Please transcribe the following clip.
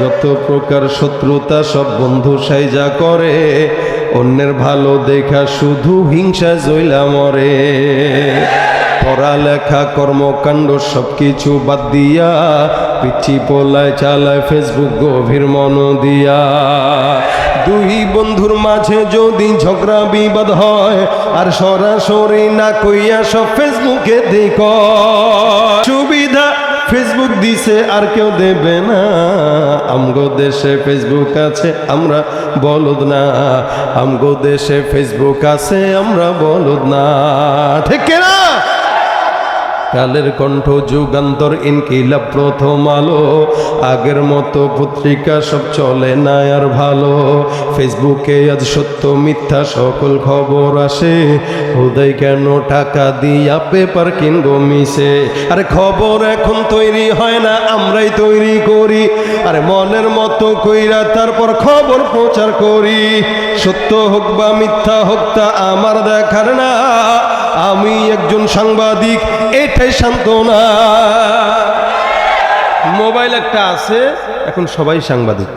যত প্রকার শত্রুতা সব বন্ধু সাইজা করে, অন্যের ভালো দেখা শুধু হিংসা জইলা মরে। পড়ালেখা কর্মকাণ্ড সবকিছু বাদ দিয়া পিঠি পোলায় চালায় ফেসবুক গভীর মন দিয়া। দুই বন্ধুর মাঝে যদি ঝগড়া বিবাদ হয়, আর সরাসরি না কইয়া সব ফেসবুকে দেখ। সুবিধা ফেসবুক দিছে আর কেউ দেবে না, আমগো দেশে ফেসবুক আছে আমরা বলদ না, আমগো দেশে ফেসবুক আছে আমরা বলদ না। ঠিক না? কালের কণ্ঠ, যুগান্তর, ইনকিলাব, প্রথম আলো, আগের মতো পত্রিকা সব চলে না আর ভালো। ফেসবুকে আজ সত্য মিথ্যা সকল খবর আসে, হুদাই কেন টাকা দিয়া পেপার কিনবো মিশে। আরে খবর এখন তৈরি হয় না, আমরাই তৈরি করি, আরে মনের মতো কইরা তারপর খবর প্রচার করি। সত্য হোক বা মিথ্যা হোক তা আমার দেখার না, আমি একজন সাংবাদিক এটাই সান্ত্বনা। মোবাইল একটা আছে, এখন সবাই সাংবাদিক।